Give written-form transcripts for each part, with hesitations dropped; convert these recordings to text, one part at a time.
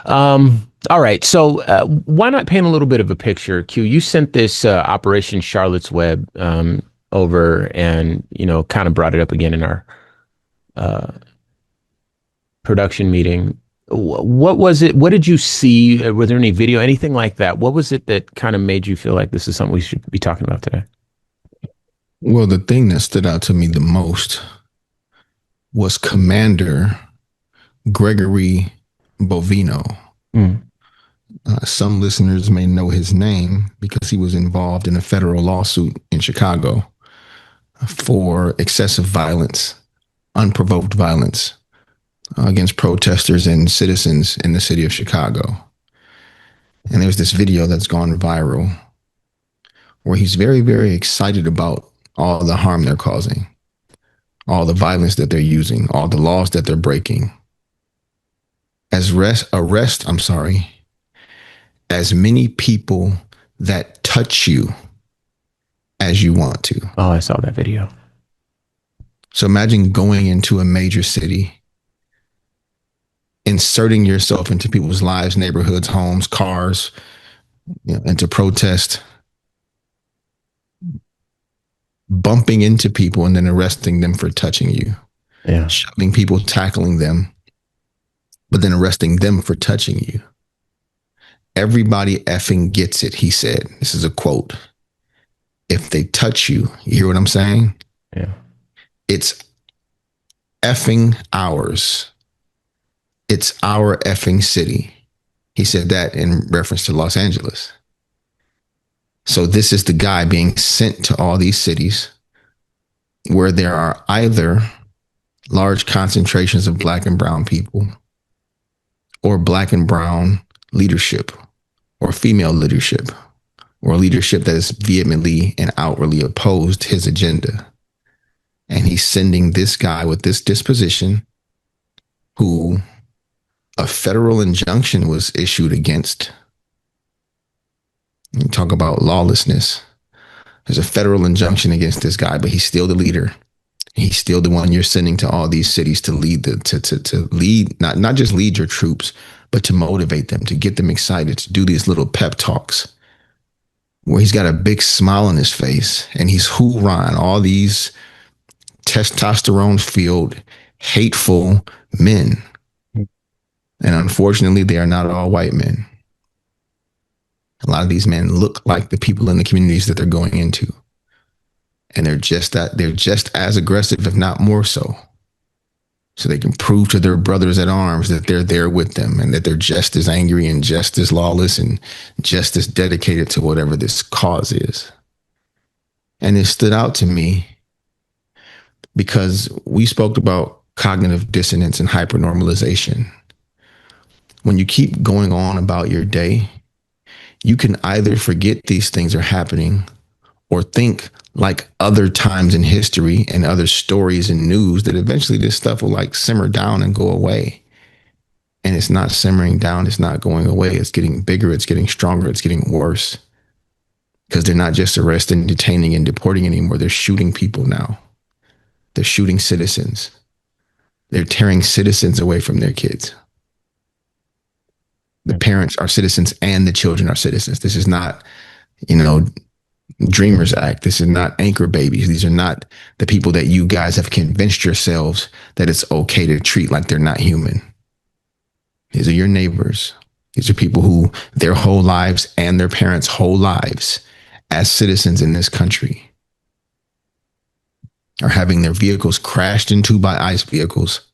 All right. So, why not paint a little bit of a picture, Q? You sent this Operation Charlotte's Web over, and kind of brought it up again in our uh, production meeting. What was it? What did you see? Were there any video, anything like that? What was it that kind of made you feel like this is something we should be talking about today? Well, the thing that stood out to me the most was Commander Gregory Bovino. Mm. Some listeners may know his name because he was involved in a federal lawsuit in Chicago for excessive violence, unprovoked violence against protesters and citizens in the city of Chicago. And there's this video that's gone viral where he's very, very excited about all the harm they're causing, all the violence that they're using, all the laws that they're breaking. As many people that touch you as you want to. Oh, I saw that video. So imagine going into a major city, inserting yourself into people's lives, neighborhoods, homes, cars, and to protest, bumping into people and then arresting them for touching you, Yeah. shoving people, tackling them, but then arresting them for touching you. Everybody effing gets it, he said. This is a quote. If they touch you, you hear what I'm saying? Yeah. It's effing ours. It's our effing city. He said that in reference to Los Angeles. So this is the guy being sent to all these cities where there are either large concentrations of black and brown people or black and brown leadership or female leadership or leadership that is vehemently and outwardly opposed his agenda. And he's sending this guy with this disposition who a federal injunction was issued against. You talk about lawlessness. There's a federal injunction against this guy, but he's still the leader. He's still the one you're sending to all these cities to lead to lead, not just lead your troops, but to motivate them, to get them excited, to do these little pep talks where he's got a big smile on his face and he's hoorahing all these testosterone filled, hateful men. And unfortunately, they are not all white men. A lot of these men look like the people in the communities that they're going into. And they're just as aggressive, if not more so. So they can prove to their brothers at arms that they're there with them and that they're just as angry and just as lawless and just as dedicated to whatever this cause is. And it stood out to me because we spoke about cognitive dissonance and hypernormalization. When you keep going on about your day, you can either forget these things are happening or think like other times in history and other stories and news that eventually this stuff will like simmer down and go away. And it's not simmering down. It's not going away. It's getting bigger. It's getting stronger. It's getting worse because they're not just arresting, detaining, and deporting anymore. They're shooting people now. They're shooting citizens. They're tearing citizens away from their kids. The parents are citizens and the children are citizens. This is not, Dreamers Act. This is not anchor babies. These are not the people that you guys have convinced yourselves that it's okay to treat like they're not human. These are your neighbors. These are people who their whole lives and their parents' whole lives as citizens in this country are having their vehicles crashed into by ICE vehicles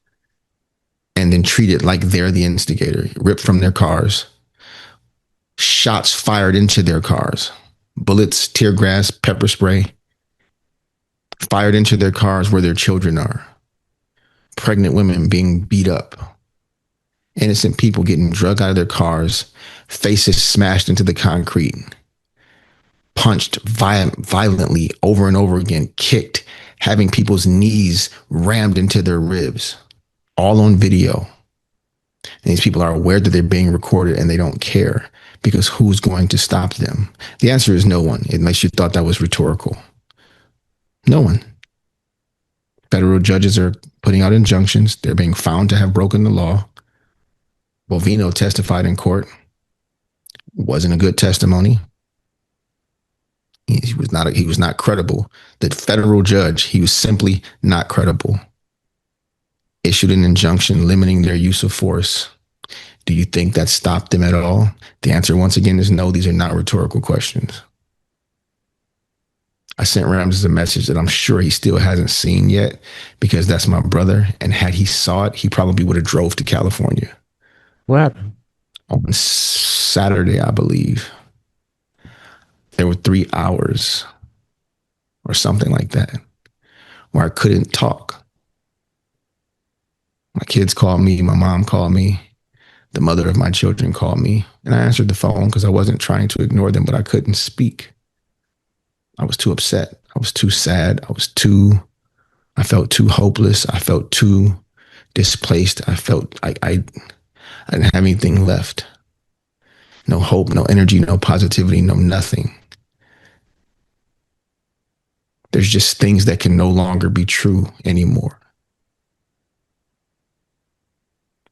and then treated like they're the instigator, ripped from their cars, shots fired into their cars, bullets, tear gas, pepper spray, fired into their cars where their children are, pregnant women being beat up, innocent people getting drugged out of their cars, faces smashed into the concrete, punched violently over and over again, kicked, having people's knees rammed into their ribs, all on video. And these people are aware that they're being recorded and they don't care because who's going to stop them? The answer is no one, unless you thought that was rhetorical. No one. Federal judges are putting out injunctions. They're being found to have broken the law. Bovino testified in court. Wasn't a good testimony. He was not credible. The federal judge, he was simply not credible. Issued an injunction limiting their use of force. Do you think that stopped them at all? The answer, once again, is no. These are not rhetorical questions. I sent Ramses a message that I'm sure he still hasn't seen yet, because that's my brother. And had he saw it, he probably would have drove to California. What happened? On Saturday, I believe. There were 3 hours or something like that where I couldn't talk. My kids called me, my mom called me, the mother of my children called me, and I answered the phone because I wasn't trying to ignore them, but I couldn't speak. I was too upset. I was too sad. I felt too hopeless. I felt too displaced. I felt I didn't have anything left. No hope, no energy, no positivity, no nothing. There's just things that can no longer be true anymore.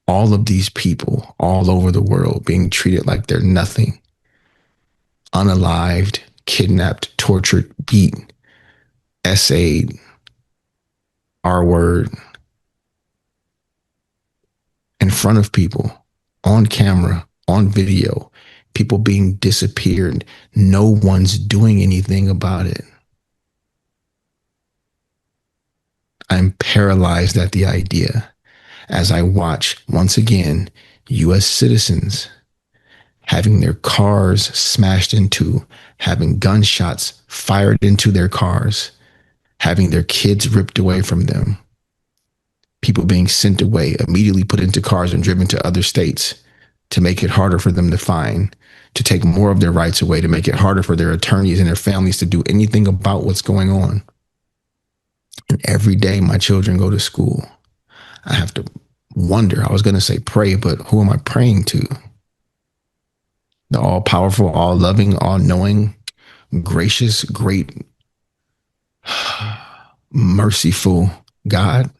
All of these people all over the world being treated like they're nothing, unalived, kidnapped, tortured, beaten, essayed, R-word, in front of people, on camera, on video, people being disappeared. No one's doing anything about it. I'm paralyzed at the idea as I watch, once again, U.S. citizens having their cars smashed into, having gunshots fired into their cars, having their kids ripped away from them, people being sent away, immediately put into cars and driven to other states to make it harder for them to find, to take more of their rights away, to make it harder for their attorneys and their families to do anything about what's going on. And every day my children go to school, I have to wonder, I was going to say pray, but who am I praying to? The all-powerful, all-loving, all-knowing, gracious, great, merciful God?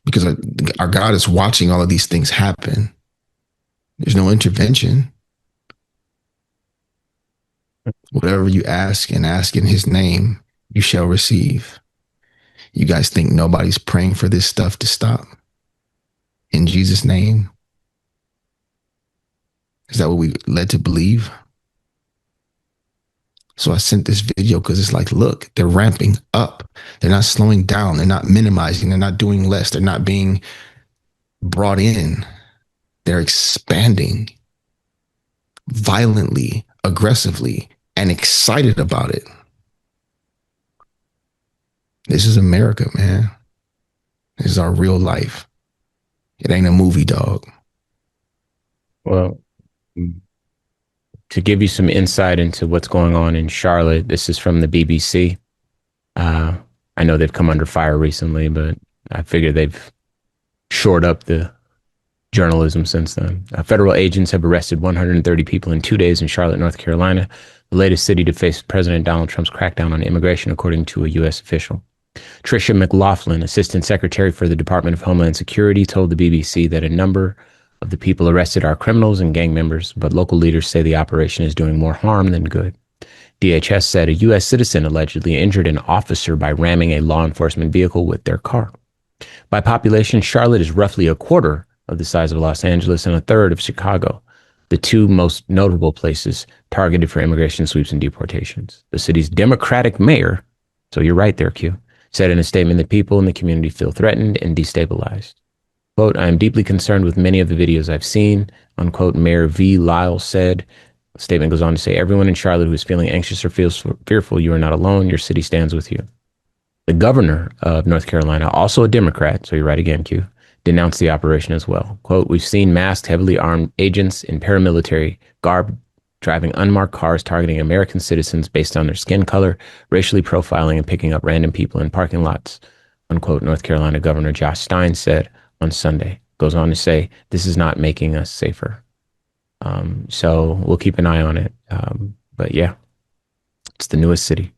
Because our God is watching all of these things happen. There's no intervention. Whatever you ask and ask in his name, you shall receive. You guys think nobody's praying for this stuff to stop? In Jesus' name? Is that what we led to believe? So I sent this video because it's like, look, they're ramping up. They're not slowing down. They're not minimizing. They're not doing less. They're not being brought in. They're expanding violently, aggressively, and excited about it. This is America, man. This is our real life. It ain't a movie, dog. Well, to give you some insight into what's going on in Charlotte, this is from the BBC. I know they've come under fire recently, but I figure they've shored up the journalism since then. Federal agents have arrested 130 people in 2 days in Charlotte, North Carolina, the latest city to face President Donald Trump's crackdown on immigration, according to a U.S. official. Tricia McLaughlin, Assistant Secretary for the Department of Homeland Security, told the BBC that a number of the people arrested are criminals and gang members, but local leaders say the operation is doing more harm than good. DHS said a U.S. citizen allegedly injured an officer by ramming a law enforcement vehicle with their car. By population, Charlotte is roughly a quarter of the size of Los Angeles and a third of Chicago, the two most notable places targeted for immigration sweeps and deportations. The city's Democratic mayor, so you're right there, Q, said in a statement that people in the community feel threatened and destabilized. Quote, I am deeply concerned with many of the videos I've seen, unquote, Mayor V. Lyle said. The statement goes on to say, everyone in Charlotte who is feeling anxious or feels fearful, you are not alone. Your city stands with you. The governor of North Carolina, also a Democrat, so you're right again, Q, denounced the operation as well. Quote, we've seen masked, heavily armed agents in paramilitary garb driving unmarked cars targeting American citizens based on their skin color, racially profiling and picking up random people in parking lots, unquote, North Carolina Governor Josh Stein said on Sunday. Goes on to say, this is not making us safer. So we'll keep an eye on it. But yeah, it's the newest city.